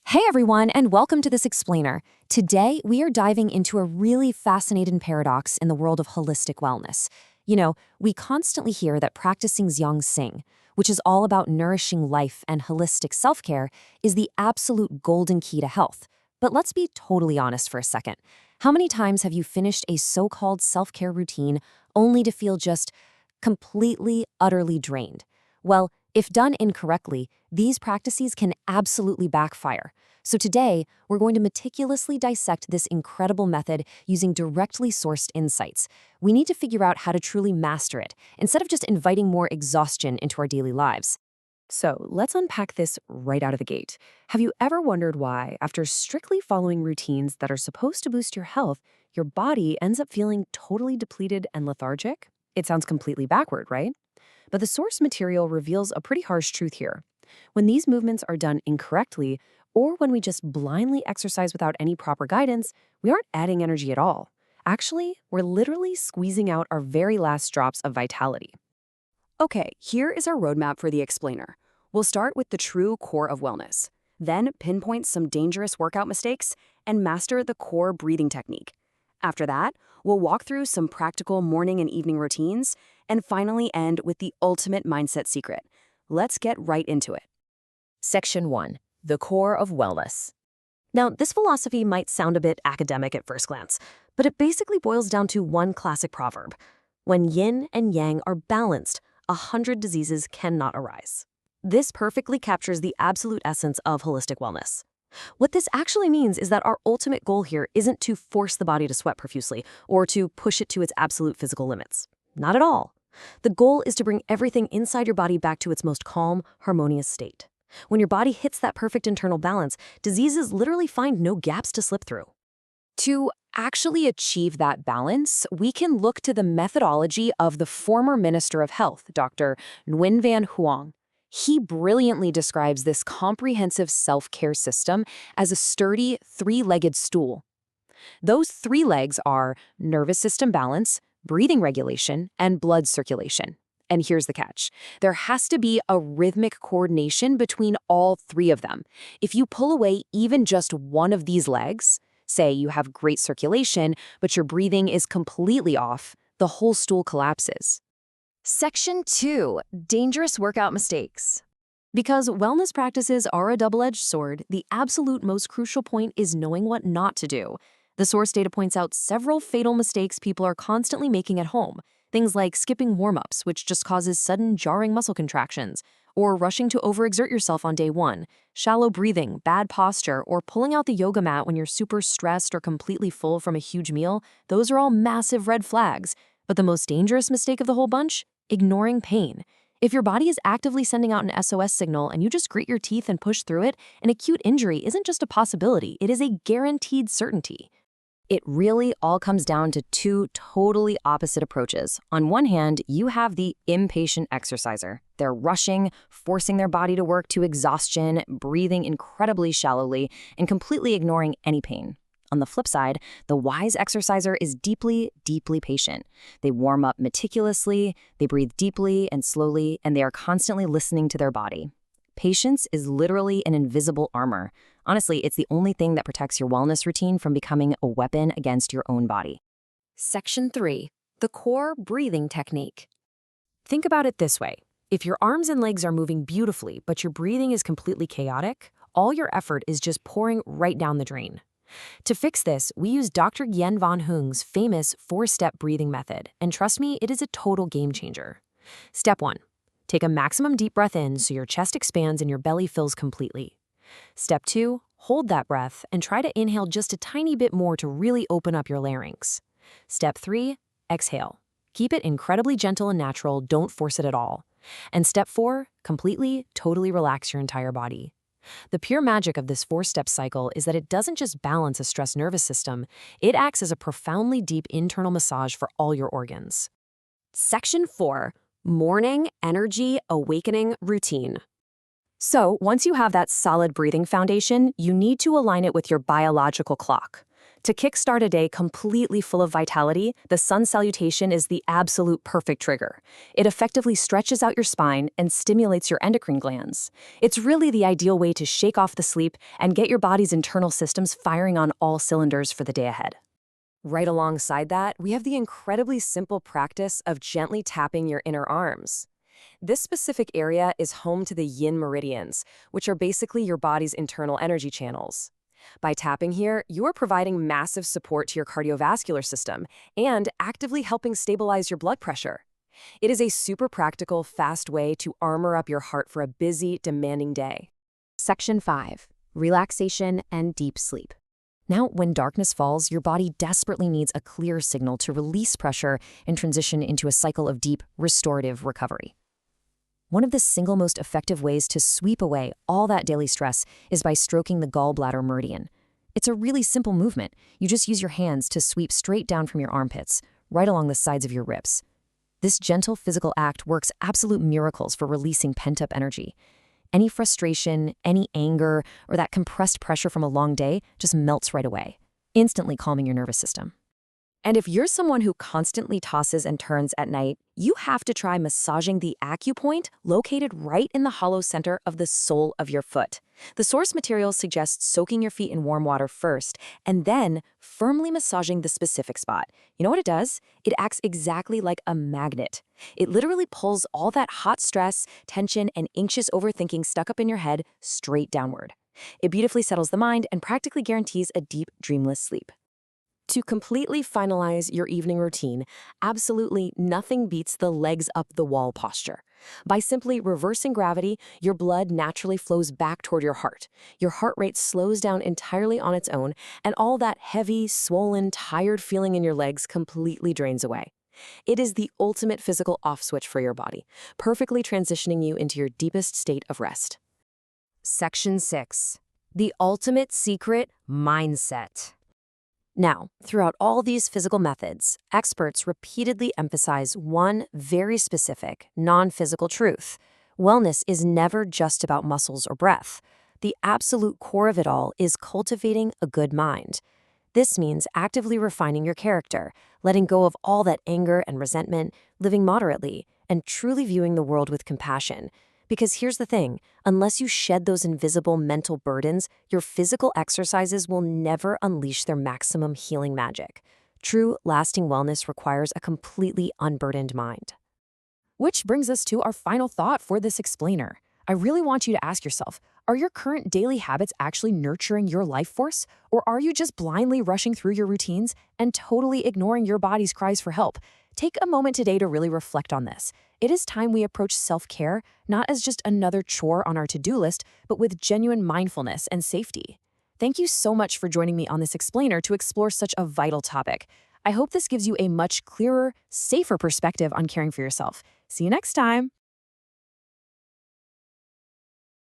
Hey everyone, and welcome to this explainer. Today, we are diving into a really fascinating paradox in the world of holistic wellness. We constantly hear that practicing dưỡng, sinh, which is all about nourishing life and holistic self-care, is the absolute golden key to health. But let's be totally honest for a second. How many times have you finished a so-called self-care routine only to feel just completely, utterly drained? Well, if done incorrectly, these practices can absolutely backfire. So today, we're going to meticulously dissect this incredible method using directly sourced insights. We need to figure out how to truly master it, instead of just inviting more exhaustion into our daily lives. So let's unpack this right out of the gate. Have you ever wondered why, after strictly following routines that are supposed to boost your health, your body ends up feeling totally depleted and lethargic? It sounds completely backward, right? But the source material reveals a pretty harsh truth here. When these movements are done incorrectly, or when we just blindly exercise without any proper guidance, we aren't adding energy at all. Actually, we're literally squeezing out our very last drops of vitality. Okay, here is our roadmap for the explainer. We'll start with the true core of wellness, then pinpoint some dangerous workout mistakes, and master the core breathing technique. After that, we'll walk through some practical morning and evening routines, and finally end with the ultimate mindset secret. Let's get right into it. Section 1. The core of wellness. Now, this philosophy might sound a bit academic at first glance, but it basically boils down to one classic proverb. When yin and yang are balanced, 100 diseases cannot arise. This perfectly captures the absolute essence of holistic wellness. What this actually means is that our ultimate goal here isn't to force the body to sweat profusely or to push it to its absolute physical limits. Not at all. The goal is to bring everything inside your body back to its most calm, harmonious state. When your body hits that perfect internal balance, diseases literally find no gaps to slip through. To actually achieve that balance, we can look to the methodology of the former Minister of Health, Dr. Nguyen Van Huong. He brilliantly describes this comprehensive self-care system as a sturdy, three-legged stool. Those three legs are nervous system balance, breathing regulation, and blood circulation. And here's the catch. There has to be a rhythmic coordination between all three of them. If you pull away even just one of these legs, say you have great circulation, but your breathing is completely off, the whole stool collapses. Section 2. Dangerous workout mistakes. Because wellness practices are a double-edged sword, the absolute most crucial point is knowing what not to do. The source data points out several fatal mistakes people are constantly making at home. Things like skipping warm-ups, which just causes sudden jarring muscle contractions, or rushing to overexert yourself on day one, shallow breathing, bad posture, or pulling out the yoga mat when you're super stressed or completely full from a huge meal. Those are all massive red flags. But the most dangerous mistake of the whole bunch? Ignoring pain. If your body is actively sending out an SOS signal and you just grit your teeth and push through it, an acute injury isn't just a possibility, it is a guaranteed certainty. It really all comes down to two totally opposite approaches. On one hand, you have the impatient exerciser. They're rushing, forcing their body to work to exhaustion, breathing incredibly shallowly, and completely ignoring any pain. On the flip side, the wise exerciser is deeply, deeply patient. They warm up meticulously, they breathe deeply and slowly, and they are constantly listening to their body. Patience is literally an invisible armor. Honestly, it's the only thing that protects your wellness routine from becoming a weapon against your own body. Section 3. The core breathing technique. Think about it this way. If your arms and legs are moving beautifully, but your breathing is completely chaotic, all your effort is just pouring right down the drain. To fix this, we use Dr. Nguyen Van Huong's famous 4-step breathing method, and trust me, it is a total game changer. Step 1. Take a maximum deep breath in so your chest expands and your belly fills completely. Step 2. Hold that breath and try to inhale just a tiny bit more to really open up your larynx. Step 3. Exhale. Keep it incredibly gentle and natural, don't force it at all. And step 4. Completely, totally relax your entire body. The pure magic of this 4-step cycle is that it doesn't just balance a stressed nervous system, it acts as a profoundly deep internal massage for all your organs. Section 4. Morning Energy Awakening Routine. So, once you have that solid breathing foundation, you need to align it with your biological clock. To kickstart a day completely full of vitality, the sun salutation is the absolute perfect trigger. It effectively stretches out your spine and stimulates your endocrine glands. It's really the ideal way to shake off the sleep and get your body's internal systems firing on all cylinders for the day ahead. Right alongside that, we have the incredibly simple practice of gently tapping your inner arms. This specific area is home to the yin meridians, which are basically your body's internal energy channels. By tapping here, you are providing massive support to your cardiovascular system and actively helping stabilize your blood pressure. It is a super practical, fast way to armor up your heart for a busy, demanding day. Section 5. Relaxation and deep sleep. Now, when darkness falls, your body desperately needs a clear signal to release pressure and transition into a cycle of deep, restorative recovery. One of the single most effective ways to sweep away all that daily stress is by stroking the gallbladder meridian. It's a really simple movement. You just use your hands to sweep straight down from your armpits, right along the sides of your ribs. This gentle physical act works absolute miracles for releasing pent-up energy. Any frustration, any anger, or that compressed pressure from a long day just melts right away, instantly calming your nervous system. And if you're someone who constantly tosses and turns at night, you have to try massaging the acupoint located right in the hollow center of the sole of your foot. The source material suggests soaking your feet in warm water first and then firmly massaging the specific spot. You know what it does? It acts exactly like a magnet. It literally pulls all that hot stress, tension, and anxious overthinking stuck up in your head straight downward. It beautifully settles the mind and practically guarantees a deep, dreamless sleep. To completely finalize your evening routine, absolutely nothing beats the legs up the wall posture. By simply reversing gravity, your blood naturally flows back toward your heart. Your heart rate slows down entirely on its own, and all that heavy, swollen, tired feeling in your legs completely drains away. It is the ultimate physical off switch for your body, perfectly transitioning you into your deepest state of rest. Section 6. The ultimate secret mindset. Now, throughout all these physical methods, experts repeatedly emphasize one very specific, non-physical truth. Wellness is never just about muscles or breath. The absolute core of it all is cultivating a good mind. This means actively refining your character, letting go of all that anger and resentment, living moderately, and truly viewing the world with compassion. Because here's the thing, unless you shed those invisible mental burdens, your physical exercises will never unleash their maximum healing magic. True, lasting wellness requires a completely unburdened mind. Which brings us to our final thought for this explainer. I really want you to ask yourself, are your current daily habits actually nurturing your life force? Or are you just blindly rushing through your routines and totally ignoring your body's cries for help? Take a moment today to really reflect on this. It is time we approach self-care not as just another chore on our to-do list, but with genuine mindfulness and safety. Thank you so much for joining me on this explainer to explore such a vital topic. I hope this gives you a much clearer, safer perspective on caring for yourself. See you next time.